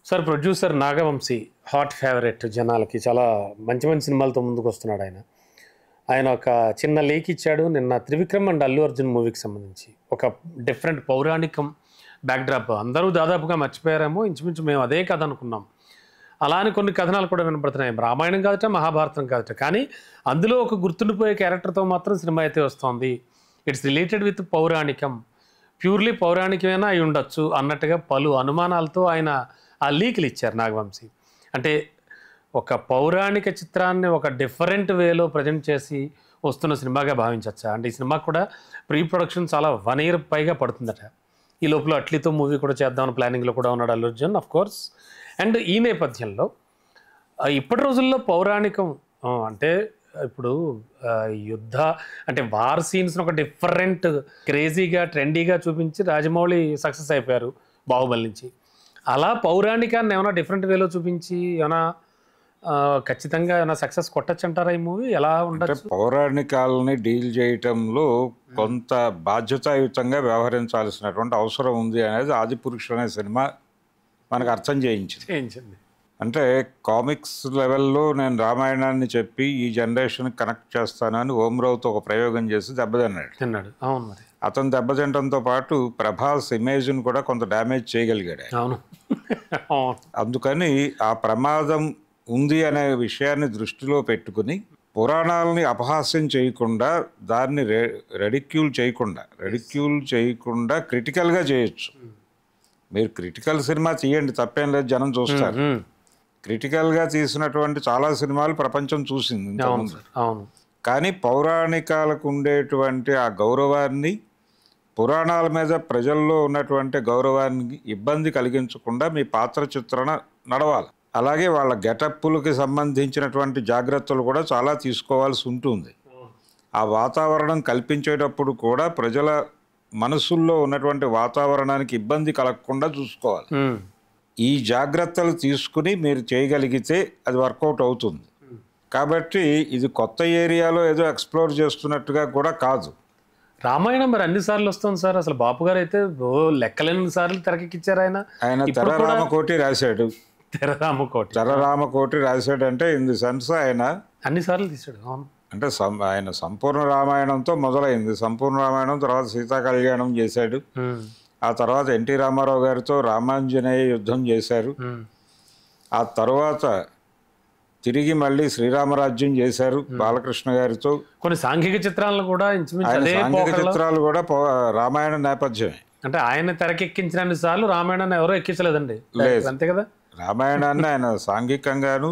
Sir producer Nagavamsi hot favourite జనాలకి చాలా మంచి మంచి సినిమాలతో ముందుకు వస్తున్నాడు ఆయన. ఆయన ఒక చిన్న లీక్ ఇచ్చాడు నిన్న త్రివిక్రమ్ అండ్ అల్లు అర్జున్ మూవీకి సంబంధించి. ఒక డిఫరెంట్ పౌరాణికం బ్యాక్డ్రాప్. అందరూ దాదాపుగా మర్చిపోయారేమో, ఇంచుమించు మేము అదే కథ అనుకున్నాం. అలా అని కొన్ని కథనాలు కూడా వినపడుతున్నాయి. రామాయణం కాదట, మహాభారతం కాదట, కానీ అందులో ఒక గుర్తుండిపోయే క్యారెక్టర్తో మాత్రం సినిమా అయితే వస్తుంది. ఇట్స్ రిలేటెడ్ విత్ పౌరాణికం, ప్యూర్లీ పౌరాణికమైనా అయి ఉండొచ్చు అన్నట్టుగా పలు అనుమానాలతో ఆయన ఆ లీకులు ఇచ్చారు నాగవంశీ. అంటే ఒక పౌరాణిక చిత్రాన్ని ఒక డిఫరెంట్ వేలో ప్రజెంట్ చేసి వస్తున్న సినిమాగా భావించవచ్చా? అంటే ఈ సినిమా కూడా ప్రీ ప్రొడక్షన్ చాలా 1 year పైగా పడుతుందట. ఈ లోపల అట్లీతో మూవీ కూడా చేద్దామని ప్లానింగ్లో కూడా ఉన్నాడు Allu Arjun, of course. And ఈ నేపథ్యంలో ఇప్పటి రోజుల్లో పౌరాణికం అంటే ఇప్పుడు యుద్ధ అంటే వార్ సీన్స్ని ఒక డిఫరెంట్ క్రేజీగా ట్రెండీగా చూపించి రాజమౌళి సక్సెస్ అయిపోయారు బాహుబలి నుంచి. అలా పౌరాణికాన్ని ఏమైనా డిఫరెంట్ వేలో చూపించి ఏమైనా ఖచ్చితంగా ఏమైనా సక్సెస్ కొట్టచ్చు అంటారా ఈ మూవీ? ఎలా ఉండదు? పౌరాణికాలని డీల్ చేయటంలో కొంత బాధ్యతాయుతంగా వ్యవహరించాల్సినటువంటి అవసరం ఉంది అనేది ఆదిపురుషుడు అనే సినిమా మనకు అర్థం చేయించింది. అంటే కామిక్స్ లెవెల్లో నేను రామాయణాన్ని చెప్పి ఈ జనరేషన్ కనెక్ట్ చేస్తానని ఓమ్రావుతో ఒక ప్రయోగం చేసి దెబ్బతిన్నాడు. అవును, మరి అతను దెబ్బతింటంతో పాటు ప్రభాస్ ఇమేజ్ని కూడా కొంత డ్యామేజ్ చేయగలిగాడు. అవును. అందుకని ఆ ప్రమాదం ఉంది అనే విషయాన్ని దృష్టిలో పెట్టుకుని పురాణాలని అపహాస్యం చేయకుండా, దాన్ని రెడిక్యూల్ చేయకుండా క్రిటికల్గా చేయొచ్చు. మీరు క్రిటికల్ సినిమా తీయండి, తప్పేం లేదు, జనం చూస్తారు. క్రిటికల్గా తీసినటువంటి చాలా సినిమాలు ప్రపంచం చూసింది ఇంతకుముందు. కానీ పౌరాణికాలకు ఉండేటువంటి ఆ గౌరవాన్ని, పురాణాల మీద ప్రజల్లో ఉన్నటువంటి గౌరవాన్ని ఇబ్బంది కలిగించకుండా మీ పాత్ర చిత్రణ నడవాలి. అలాగే వాళ్ళ గెటప్పులకి సంబంధించినటువంటి జాగ్రత్తలు కూడా చాలా తీసుకోవాల్సి ఉంటుంది. ఆ వాతావరణం కల్పించేటప్పుడు కూడా ప్రజల మనసుల్లో ఉన్నటువంటి వాతావరణానికి ఇబ్బంది కలగకుండా చూసుకోవాలి. ఈ జాగ్రత్తలు తీసుకుని మీరు చేయగలిగితే అది వర్కౌట్ అవుతుంది. కాబట్టి ఇది కొత్త ఏరియాలో ఏదో ఎక్స్ప్లోర్ చేస్తున్నట్టుగా కూడా కాదు. రామాయణం మరి అన్నిసార్లు వస్తుంది సార్. అసలు బాపు గారు అయితే లెక్కలేని సార్లు తెరకెక్కిచ్చారు. ఆయన తెరరామకోటి రాశాడు. తెరరామకోటి రాశాడు అంటే ఇన్ ది సెన్స్ ఆయన అన్నిసార్లు తీశాడు. అంటే ఆయన సంపూర్ణ రామాయణంతో మొదలైంది. సంపూర్ణ రామాయణం తర్వాత సీతా కళ్యాణం చేశాడు. ఆ తర్వాత ఎన్టీ రామారావు గారితో రామాంజనేయ యుద్ధం చేశారు. ఆ తర్వాత తిరిగి మళ్ళీ శ్రీరామరాజ్యం చేశారు బాలకృష్ణ గారితో. కొన్ని సాంఘిక చిత్రాలు కూడా రామాయణ నేపథ్యమే. అంటే ఆయన తెరకెక్కించిన సార్లు రామాయణాన్ని ఎవరో ఎక్కించలేదండి. లేదు, అంతే కదా. రామాయణాన్ని ఆయన సాంఘికంగాను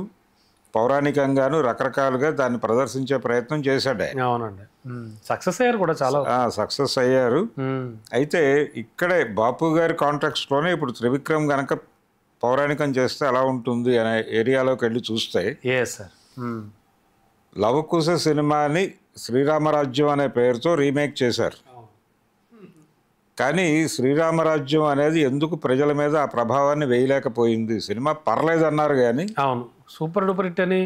పౌరాణికంగాను రకరకాలుగా దాన్ని ప్రదర్శించే ప్రయత్నం చేశాడు. అవునండి, సక్సెస్ అయ్యారు కూడా, చాలా సక్సెస్ అయ్యారు. అయితే ఇక్కడే బాపు గారి కాంటెక్స్ట్లోనే ఇప్పుడు త్రివిక్రమ్ గనక పౌరాణికం చేస్తే ఎలా ఉంటుంది అనే ఏరియాలోకి వెళ్ళి చూస్తే, లవకుశ సినిమాని శ్రీరామరాజ్యం అనే పేరుతో రీమేక్ చేశారు. కానీ శ్రీరామరాజ్యం అనేది ఎందుకు ప్రజల మీద ఆ ప్రభావాన్ని వేయలేకపోయింది? సినిమా పర్లేదు అన్నారు కానీ సూపర్ డూపర్ హిట్ అని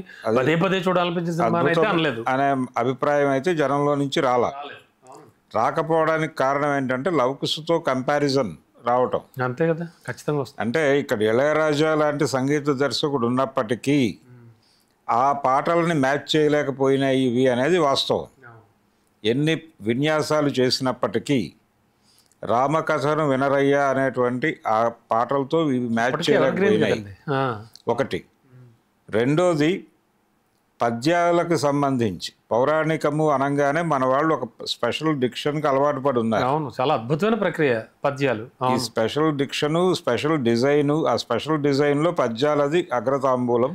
పదే చూడాలనిపించింది అనే అభిప్రాయం అయితే జనంలో నుంచి రాకపోవడానికి కారణం ఏంటంటే లవకుశతో కంపారిజన్ రావటం. అంతే కదా, ఖచ్చితంగా వస్తుంది. అంటే ఇక్కడ ఇళయరాజా లాంటి సంగీత దర్శకుడు ఉన్నప్పటికీ ఆ పాటలని మ్యాచ్ చేయలేకపోయినాయి ఇవి అనేది వాస్తవం. ఎన్ని విన్యాసాలు చేసినప్పటికీ రామకథను వినరయ్యా అనేటువంటి ఆ పాటలతో ఇవి మ్యాచ్ చేయలేకపోయినాయి. ఒకటి. రెండోది, పద్యాలకు సంబంధించి పౌరాణికము అనగానే మన వాళ్ళు ఒక స్పెషల్ డిక్షన్కి అలవాటు పడి ఉన్నారు. చాలా అద్భుతమైన ప్రక్రియ పద్యాలు. ఈ స్పెషల్ డిక్షను, స్పెషల్ డిజైను, ఆ స్పెషల్ డిజైన్లో పద్యాలది అగ్రతాంబూలం.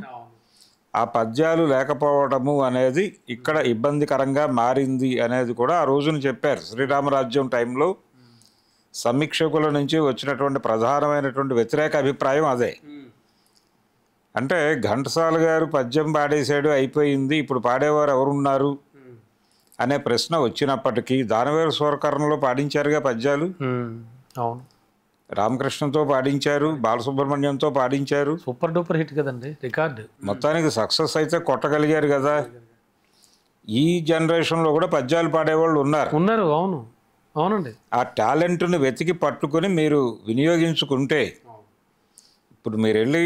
ఆ పద్యాలు లేకపోవడము అనేది ఇక్కడ ఇబ్బందికరంగా మారింది అనేది కూడా ఆ రోజున చెప్పారు. శ్రీరామరాజ్యం టైంలో సమీక్షకుల నుంచి వచ్చినటువంటి ప్రధానమైనటువంటి వ్యతిరేక అభిప్రాయం అదే. అంటే ఘంటసాల గారు పద్యం పాడేశాడు, అయిపోయింది, ఇప్పుడు పాడేవారు ఎవరున్నారు అనే ప్రశ్న వచ్చినప్పటికీ దానవేరు సూరకర్ణలో పాడించారుగా పద్యాలు. అవును, రామకృష్ణతో పాడించారు, బాలసుబ్రహ్మణ్యంతో పాడించారు. సూపర్ డూపర్ హిట్ కదండి, రికార్డు. మొత్తానికి సక్సెస్ అయితే కొట్టగలిగారు కదా. ఈ జనరేషన్లో కూడా పద్యాలు పాడేవాళ్ళు ఉన్నారు. అవును, అవునండి. ఆ టాలెంట్ని వెతికి పట్టుకుని మీరు వినియోగించుకుంటే ఇప్పుడు మీరు వెళ్ళి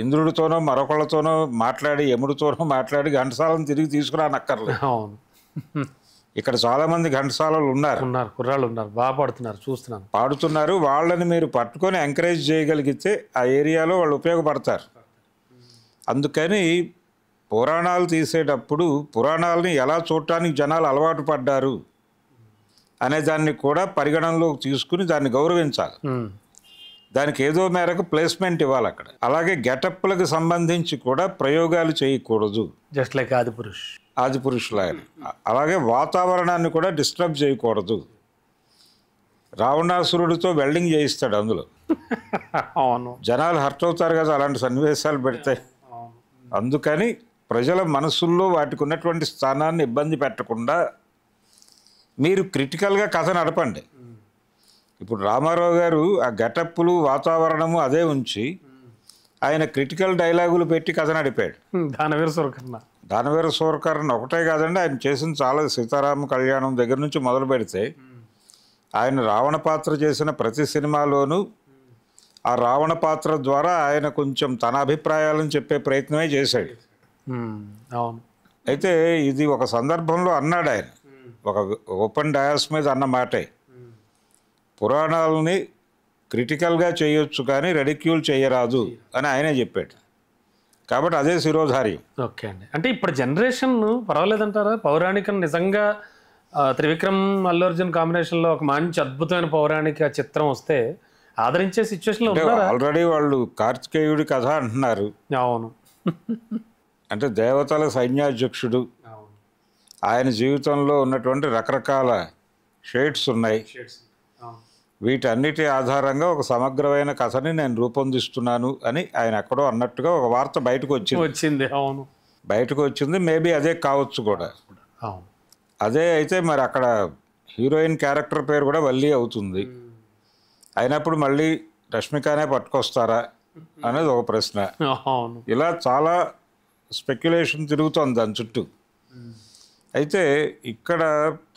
ఇంద్రుడితోనో మరొకళ్ళతోనో మాట్లాడి యముడితోనో మాట్లాడి ఘంటసాలను తిరిగి తీసుకురానక్కర్లేదు. అవును, ఇక్కడ చాలామంది ఘంటసాలలు ఉన్నారు, కుర్రాళ్ళు ఉన్నారు, బాగా పాడుతున్నారు, చూస్తున్నాను. పాడుతున్నారు. వాళ్ళని మీరు పట్టుకొని ఎంకరేజ్ చేయగలిగితే ఆ ఏరియాలో వాళ్ళు ఉపయోగపడతారు. అందుకని పురాణాలు తీసేటప్పుడు పురాణాలని ఎలా చూడటానికి జనాలు అలవాటు పడ్డారు అనే దాన్ని కూడా పరిగణనలోకి తీసుకుని దాన్ని గౌరవించాలి. దానికి ఏదో మేరకు ప్లేస్మెంట్ ఇవ్వాలి అక్కడ. అలాగే గెటప్లకు సంబంధించి కూడా ప్రయోగాలు చేయకూడదు, జస్ట్ లైక్ ఆదిపురుషులాగా. అలాగే వాతావరణాన్ని కూడా డిస్టర్బ్ చేయకూడదు. రావణాసురుడితో వెల్డింగ్ చేయిస్తాడు అందులో. అవును, జనాలు హర్ట్ అవుతారు కదా అలాంటి సన్నివేశాలు పెడితే. అందుకని ప్రజల మనసుల్లో వాటికి ఉన్నటువంటి స్థానాన్ని ఇబ్బంది పెట్టకుండా మీరు క్రిటికల్గా కథ నడపండి. ఇప్పుడు రామారావు గారు ఆ గెటప్పులు వాతావరణము అదే ఉంచి ఆయన క్రిటికల్ డైలాగులు పెట్టి కథ నడిపాడు. దానవీర సూరకర్ణ ఒకటే కాదండి, ఆయన చేసిన చాలా సీతారామ కళ్యాణం దగ్గర నుంచి మొదలు పెడితే ఆయన రావణ పాత్ర చేసిన ప్రతి సినిమాలోనూ ఆ రావణ పాత్ర ద్వారా ఆయన కొంచెం తన అభిప్రాయాలను చెప్పే ప్రయత్నమే చేశాడు. అవును, అయితే ఇది ఒక సందర్భంలో అన్నాడు ఆయన, ఒక ఓపెన్ డయాస్ మీద అన్న మాటే, పురాణాలని క్రిటికల్గా చేయొచ్చు కానీ రెడిక్యూల్ చేయరాదు అని ఆయనే చెప్పాడు. కాబట్టి అదే శిరోధార్యం. ఓకే అండి, అంటే ఇప్పుడు జనరేషన్ పర్వాలేదంటారా? పౌరాణికం నిజంగా త్రివిక్రమ్ అల్లు అర్జున్ కాంబినేషన్లో ఒక మంచి అద్భుతమైన పౌరాణిక చిత్రం వస్తే ఆదరించే సిచ్యువేషన్లో ఉన్నారా? ఆల్రెడీ వాళ్ళు కార్తికేయుడి కథ అంటున్నారు. అవును, అంటే దేవతల సైన్యాధ్యక్షుడు, ఆయన జీవితంలో ఉన్నటువంటి రకరకాల షేడ్స్ ఉన్నాయి. వీటన్నిటి ఆధారంగా ఒక సమగ్రమైన కథని నేను రూపొందిస్తున్నాను అని ఆయన ఎక్కడో అన్నట్టుగా ఒక వార్త బయటకు వచ్చింది. అవును, బయటకు వచ్చింది. మేబీ అదే కావచ్చు కూడా. అదే అయితే మరి అక్కడ హీరోయిన్ క్యారెక్టర్ పేరు కూడా వల్లి అవుతుంది. అయినప్పుడు మళ్ళీ రష్మికనే పట్టుకొస్తారా అనేది ఒక ప్రశ్న. ఇలా చాలా స్పెక్యులేషన్ తిరుగుతోంది దాని చుట్టూ. అయితే ఇక్కడ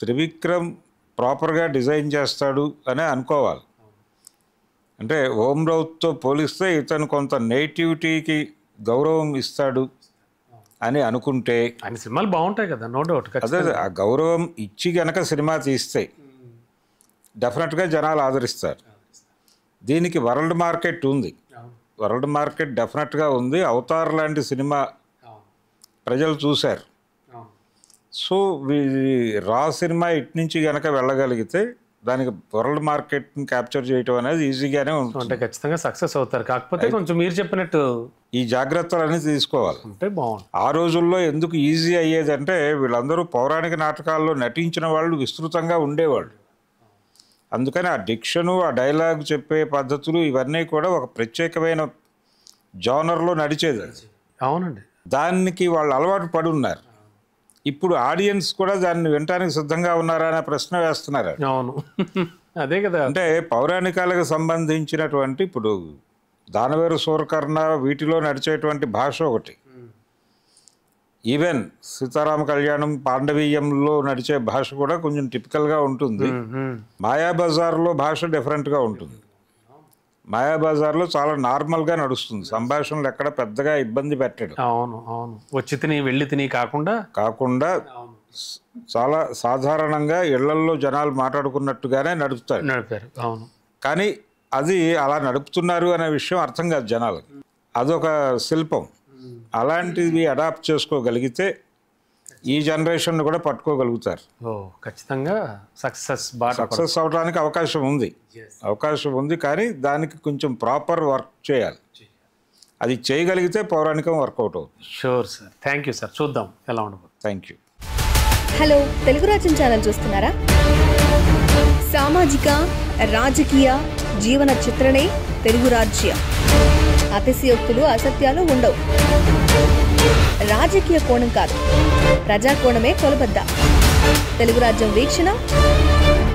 త్రివిక్రమ్ ప్రాపర్గా డిజైన్ చేస్తాడు అనే అనుకోవాలి. అంటే ఓం రౌత్తో పోలిస్తే ఇతను కొంత నేటివిటీకి గౌరవం ఇస్తాడు అని అనుకుంటే ఆయన సినిమాలు బాగుంటాయి కదా, నో డౌట్. అదే ఆ గౌరవం ఇచ్చి గనక సినిమా తీస్తే డెఫినెట్గా జనాలు ఆదరిస్తారు. దీనికి వరల్డ్ మార్కెట్ ఉంది, వరల్డ్ మార్కెట్ డెఫినెట్గా ఉంది. అవతార్ లాంటి సినిమా ప్రజలు చూశారు. సో రా సినిమా ఇటు నుంచి కనుక వెళ్ళగలిగితే దానికి వరల్డ్ మార్కెట్ని క్యాప్చర్ చేయటం అనేది ఈజీగానే ఉంటుంది. ఖచ్చితంగా సక్సెస్ అవుతారు. కాకపోతే కొంచెం మీరు చెప్పినట్టు ఈ జాగ్రత్తలన్నీ తీసుకోవాలి. అంటే బాగుంది. ఆ రోజుల్లో ఎందుకు ఈజీ అయ్యేదంటే వీళ్ళందరూ పౌరాణిక నాటకాల్లో నటించిన వాళ్ళు విస్తృతంగా ఉండేవాళ్ళు. అందుకని ఆ డిక్షను, ఆ డైలాగ్ చెప్పే పద్ధతులు ఇవన్నీ కూడా ఒక ప్రత్యేకమైన జానర్లో నడిచేది. అవునండి, దానికి వాళ్ళు అలవాటు పడి ఉన్నారు. ఇప్పుడు ఆడియన్స్ కూడా దాన్ని వినటానికి సిద్ధంగా ఉన్నారా అనే ప్రశ్న వేస్తున్నారు. అవును, అదే కదా. అంటే పౌరాణికాలకు సంబంధించినటువంటి ఇప్పుడు దానవీర సూరకర్ణ వీటిలో నడిచేటువంటి భాష ఒకటి, ఈవెన్ సీతారామ కళ్యాణం పాండవీయంలో నడిచే భాష కూడా కొంచెం టిపికల్గా ఉంటుంది. మాయాబజార్లో భాష డిఫరెంట్గా ఉంటుంది. మాయాబజార్లో చాలా నార్మల్గా నడుస్తుంది, సంభాషణలు ఎక్కడ పెద్దగా ఇబ్బంది పెట్టాడు. అవును అవును, వచ్చి తిని వెళ్ళి తిని కాకుండా చాలా సాధారణంగా ఇళ్లల్లో జనాలు మాట్లాడుకున్నట్టుగానే నడిపారు. అవును, కానీ అది అలా నడుపుతున్నారు అనే విషయం అర్థం కాదు జనాలకి. అదొక శిల్పం. అలాంటివి అడాప్ట్ చేసుకోగలిగితే ఈ జనరేషన్ కూడా పట్టుకోగలుగుతారు. ఖచ్చితంగా సక్సెస్ అవడానికి అవకాశం ఉంది. కానీ దానికి కొంచెం ప్రాపర్ వర్క్ చేయాలి. అది చేయగలిగితే పౌరాణికం వర్కౌట్ అవుతుంది. Sure sir, thank you sir. చూద్దాం ఎలా ఉండదు. Thank you. హలో, తెలుగు రాజ్యం ఛానల్ చూస్తున్నారా? సామాజిక, రాజకీయ, జీవన చిత్రణే తెలుగు రాజ్యం. అతిశయోక్తులు, అసత్యాలు ఉండవు. రాజకీయ కోణం కాదు, ప్రజా కోణమే కొలబద్ద. తెలుగు రాజ్యం వీక్షణ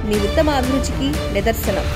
మీ ఉత్తమ అభిరుచికి నిదర్శనం.